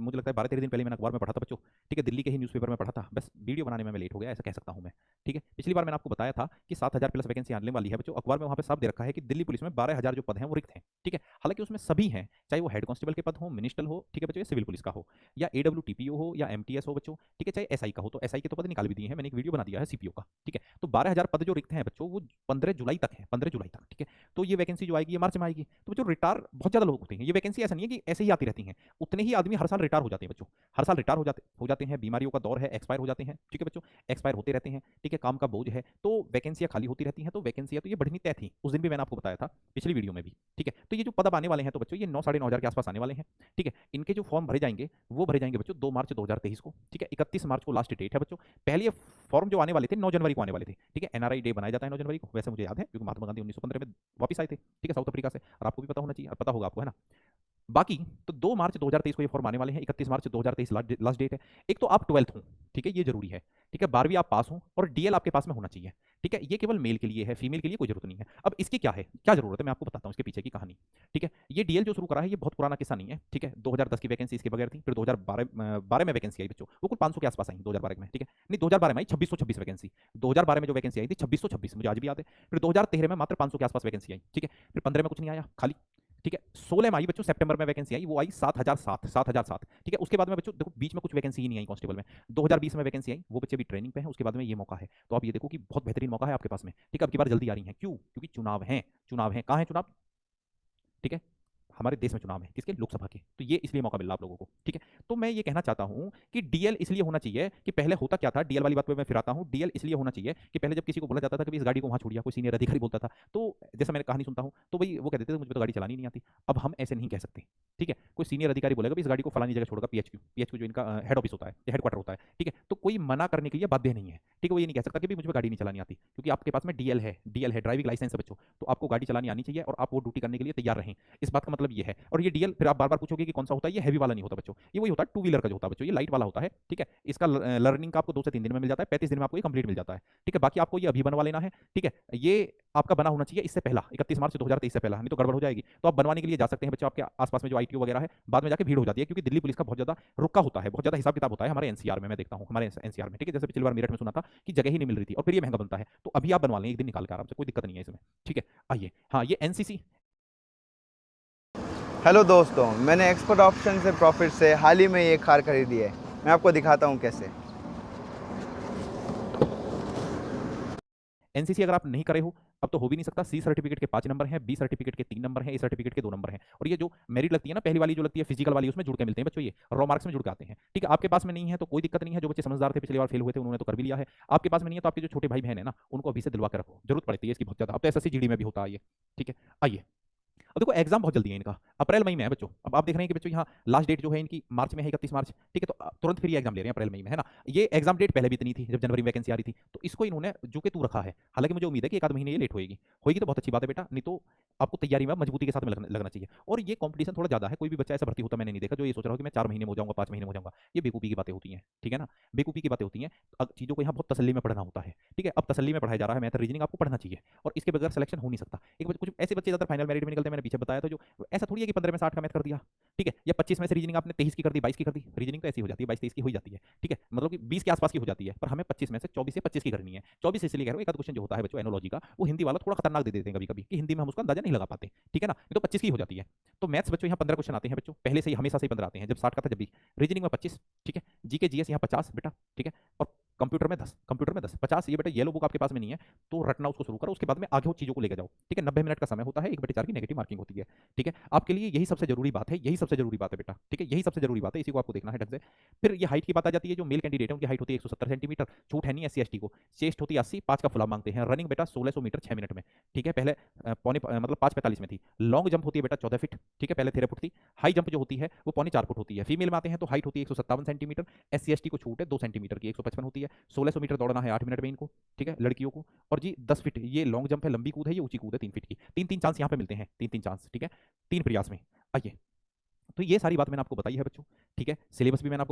मुझे लगता है 12-13 दिन पहले मैंने अखबार में पढ़ा था बच्चों। ठीक है, दिल्ली के ही न्यूज़पेपर में पढ़ा था, बस वीडियो बनाने में मैं लेट हो गया, ऐसा कह सकता हूँ मैं। ठीक है, पिछली बार मैंने आपको बताया था कि 7,000 प्लस वैकेंसी आने वाली है बच्चों। अखबार में वहाँ पे साफ दे रखा है कि दिल्ली पुलिस में 12,000 जो पद हैं वो रिक्त हैं। ठीक है, हालांकि उसमें सभी हैं, चाहे वो हेड कांस्टेबल के पद हो, मिनिस्टर हो, ठीक है बच्चों, या सिविल पुलिस का हो, या AWTPO हो, या MTS हो बच्चों, ठीक है, चाहे SI का हो, तो SI के तो पद निकाल भी दिए हैं, मैंने एक वीडियो बना दिया है CPO का। ठीक है, तो 12,000 पद जो रिक्त हैं बच्चों, वो 15 जुलाई तक है, 15 जुलाई तक। ठीक है, तो ये वैकेंसी जो आएगी ये मार्च में आएगी। तो बच्चों रिटायर बहुत ज़्यादा लोग होते हैं, ये वैकेंसी ऐसा नहीं है कि ऐसे ही आती रहती हैं, उतने ही आदमी हर साल रिटायर हो जाते हैं बच्चों, हर साल रिटायर हो जाते हैं, बीमारियों का दौर है, एक्सपायर हो जाते हैं। ठीक है बच्चों, एक्सपायर होते रहते हैं। ठीक है, काम का बोझ है, तो वैकेंसियां खाली होती रहती हैं, तो वैकेंसियां तो ये बढ़नी तय थी, उस दिन भी मैंने आपको बताया था, पिछली वीडियो में भी। ठीक है, तो ये जो पद अब आने वाले हैं तो बच्चों ये 9-9,500 के आसपास आने वाले हैं। ठीक है, इनके जो फॉर्म भरे जाएंगे वो भरे जाएंगे बच्चों 2 मार्च 2023 को। ठीक है, 31 मार्च को लास्ट डेट है बच्चों। पहले ये फॉर्म जो आने वाले थे 9 जनवरी को आने वाले थे। ठीक है, NRI डे बनाया जाता है 9 जनवरी को, वैसे मुझे याद है क्योंकि महात्मा गांधी 1915 में वापस आए थे। ठीक है, साउथ अफ्रीका से, और आपको भी पता होना चाहिए, और पता होगा आपको, है ना। बाकी तो 2 मार्च 2023 को ये फॉर्म आने वाले हैं, 31 मार्च 2023 लास्ट डेट है। एक तो आप 12th हो, ठीक है, ये जरूरी है। ठीक है, 12वीं आप पास हो और DL आपके पास में होना चाहिए। ठीक है, ये केवल मेल के लिए है, फीमेल के लिए कोई जरूरत नहीं है। अब इसकी क्या है, क्या जरूरत है, मैं आपको बताता हूँ इसके पीछे की कहानी। ठीक है, ये DL जो शुरू करा है ये बहुत पुराना किस्सा नहीं है। ठीक है, 2010 की वैकेंसी इसके बगैर थी, फिर 2012 में वैकेंसी आई बच्चों, वो कुल 500 के आसपास आई 2012 में। ठीक है, नहीं 2012 में आई 2626 वैकेंसी, 2012 में जो वैकेंसी आई थी 2626, मुझे आज भी याद है। फिर 2013 में मात्र 500 के आसपास वैकेंसी आई। ठीक है, फिर 15 में कुछ नहीं आया, खाली। ठीक है, 16 में आई बच्चों, सितंबर में वैकेंसी आई, वो आई 7,007। ठीक है, उसके बाद में बच्चों देखो बीच में कुछ वैकेंसी ही नहीं आई कांस्टेबल में। 2020 में वैकेंसी आई, वो बच्चे भी ट्रेनिंग पे हैं, उसके बाद में ये मौका है। तो आप ये देखो कि बहुत बेहतरीन मौका है आपके पास में। ठीक है, अब की बार जल्दी आ रही है, क्यों? क्योंकि चुनाव है, चुनाव है, कहाँ है चुनाव? ठीक है, हमारे देश में चुनाव है, किसके? लोकसभा के। तो ये इसलिए मौका मिल रहा आप लोगों को। ठीक है, तो मैं ये कहना चाहता हूं कि DL इसलिए होना चाहिए कि पहले होता क्या था, DL वाली बात पे मैं फिर आता हूं। DL इसलिए होना चाहिए कि पहले जब किसी को बोला जाता था कि इस गाड़ी को वहां छोड़िए, कोई सीनियर अधिकारी बोलता था, तो जैसा मैंने कहानी सुनता हूं तो भाई वो कहते थे मुझे तो गाड़ी चलानी नहीं आती। अब हम ऐसे नहीं कह सकते। ठीक है, कोई सीनियर अधिकारी बोलेगा इस गाड़ी को फलानी जगह छोड़कर PHQ जो इनका हेड ऑफिस होता है, हेडक्वार्टर होता है। ठीक है, तो कोई मना करने के लिए बाध्य नहीं है। ठीक है, वो ये नहीं कह सकता कि मुझे गाड़ी नहीं चलानी आती, क्योंकि आपके पास में DL है, ड्राइविंग लाइसेंस है बच्चों, तो आपको गाड़ी चलानी आनी चाहिए और आप वो ड्यूटी करने के लिए तैयार रहें। इस बात का मतलब ये है। और ये DL फिर आप बार बार पूछोगे कि कौन सा होता है, ये हैवी वाला नहीं होता बच्चों, ये वही होता है 2 व्हीलर का जो होता है बच्चों, ये लाइट वाला होता है। ठीक है, इसका लर्निंग का आपको 2 से 3 दिन में मिल जाता है, 35 दिन में आपको ये कंप्लीट मिल जाता है। ठीक है, बाकी आपको ये अभी बनवा लेना है। ठीक है, ये आपका बना होना चाहिए इससे पहला, 31 मार्च 2023 से पहला, नहीं तो गड़बड़ हो जाएगी। तो आप बनवाने के लिए जा सकते हैं बच्चों, आपके आसपास में जो ITO वगैरह है, बाद में जाके भीड़ हो जाती है, क्योंकि दिल्ली पुलिस का बहुत ज्यादा रुका होता है, बहुत ज्यादा हिसाब किताब होता है हमारे NCR में, मैं देखता हूँ हमारे NCR में। ठीक है, जैसे पिछली बार मेरठ में सुना था कि जगह ही नहीं मिल रही थी और फिर ये महंगा बनता है, तो अभी आप बनवा लें एक दिन निकाल कर आराम से, कोई दिक्कत नहीं है इसमें। ठीक है, आइए, हाँ ये NCC। हेलो दोस्तों, मैंने एक्सपर्ट ऑप्शन से प्रॉफिट से हाल ही में ये कार खरीदी है। मैं आपको दिखाता हूँ कैसे। NCC अगर आप नहीं करे हो, अब तो हो भी नहीं सकता। C सर्टिफिकेट के 5 नंबर हैं, B सर्टिफिकेट के 3 नंबर हैं, A सर्टिफिकेट के 2 नंबर हैं, और ये जो मेरिट लगती है ना पहली वाली जो लगती है फिजिकल वाली, उसमें जुड़ के मिलते हैं बच्चों, ये रॉ मार्क्स में जुड़ के आते हैं। ठीक है, आपके पास में नहीं है तो कोई दिक्कत नहीं है, जो बच्चे समझदार थे पिछली बार फेल हुए थे उन्होंने तो कर भी लिया है। आपके पास में नहीं है तो आपके जो छोटे भाई बहन है ना, उनको अभी से दिलवा के रखो, जरूरत पड़ती है इसकी बहुत ज्यादा। अब तो SSC GD में भी होता है ये। ठीक है, आइए, अब देखो एग्जाम बहुत जल्दी है इनका, अप्रैल मई में है बच्चों। अब आप देख रहे हैं कि बच्चों यहाँ लास्ट डेट जो है इनकी मार्च में है, 31 मार्च। ठीक है, तो तुरंत फिर ये एग्जाम ले रहे हैं अप्रैल मई में, है ना। ये एग्जाम डेट पहले भी इतनी थी जब जनवरी में वैकेंसी आ रही थी, तो इसको इन्होंने जो के तू रखा है। हालांकि मुझे उम्मीद है कि 1 आध महीने ये लेट होगी, होगी तो बहुत अच्छी बात है बेटा, नहीं तो आपको तैयारी में मजबूती के साथ में लगना चाहिए। और ये कंपटीशन थोड़ा ज्यादा है, कोई भी बच्चा ऐसा भर्ती होता मैंने नहीं देखा जो ये सोच रहा हो कि मैं 4 महीने में हो जाऊंगा, 5 महीने में हो जाऊंगा। ये बेकूफी की बातें होती हैं, ठीक है ना, बेकूफी की बातें होती हैं। चीजों को यहाँ बहुत तसल्ली में पढ़ना होता है। ठीक है, अब तसल्ली में पढ़ाया जा रहा है, मैथ रीजनिंग आपको पढ़ना चाहिए, और इसके बगैर सिलेक्शन हो नहीं सकता। कुछ ऐसे बच्चे ज्यादा फाइनल मेरिट में निकलते हैं, मैंने पीछे बताया था, जो ऐसा थोड़ी है कि 15 में 60 का मैथ कर दिया। ठीक है, या 25 में से रीजनिंग आपने 23 की कर दी, 22 की कर दी, रीजनिंग तो ऐसी हो जाती है, 22-23 की हो जाती है। ठीक है, मतलब कि 20 के आसपास की हो जाती है, पर हमें 25 में से 24 से 25 की करनी है। 24 इसलिए कह रहा हूँ, एक आध क्वेश्चन जो होता है बच्चों एनोलॉजी का, वो हिंदी वाला थोड़ा खतरनाक दे देते हैं कभी कभी, कि हिंदी में हम उसका अंदाजा नहीं लगा पाते। ठीक है ना, ये तो 25 की हो जाती है। तो मैथ्स बच्चों यहाँ 15 क्वेश्चन आते हैं बच्चों, पहले से ही हमेशा से ही 15 आते हैं, जब 60 का था जब भी। रीजनिंग में 25। ठीक है, GK GS यहाँ 50 बेटा। ठीक है, और कंप्यूटर में 10, कंप्यूटर में 10, 50। ये बेटा येलो बुक आपके पास में नहीं है तो रटना उसको शुरू करो, उसके बाद में आगे वो चीजों को लेकर जाओ। ठीक है, 90 मिनट का समय होता है, 1/4 की नेगेटिव मार्किंग होती है। ठीक है, आपके लिए यही सबसे जरूरी बात है, यही सबसे जरूरी बात है बेटा। ठीक है, यही सबसे जरूरी बात है, इसी को आपको देखना है ढंग से। फिर ये हाइट की बात आ जाती है, जो मेल कैंडिडेट है उनकी हाइट होती है 170 सेंटीमीटर, छूट है नहीं SC ST को। चेस्ट होती है 80, 5 का फुला मांगते हैं। रनिंग बेटा 1600 मीटर 6 मिनट में। ठीक है, पहले मतलब 5:45 में थी। लॉन्ग जंप होती है बेटा 14 फीट। ठीक है, पहले 13 फुट थी। हाई जंप जो होती है वो 3.25 फुट होती है। फीमेल में आते हैं तो हाइट होती है 157 सेंटीमीटर, SC ST को छूट है 2 सेंटीमीटर की, 155 होती है। 1600 मीटर दौड़ना है 8 मिनट में इनको। ठीक है, लड़कियों को। और जी 10 फीट ये लॉन्ग जंप है, लंबी कूद है, ये ऊंची कूद है 3 फीट की। 3-3 चांस यहाँ पे मिलते हैं, 3-3 चांस। ठीक है, 3 प्रयास में। आइए, तो ये सारी बात मैंने आपको बताई है बच्चों। ठीक है, सिलेबस भी मैंने आपको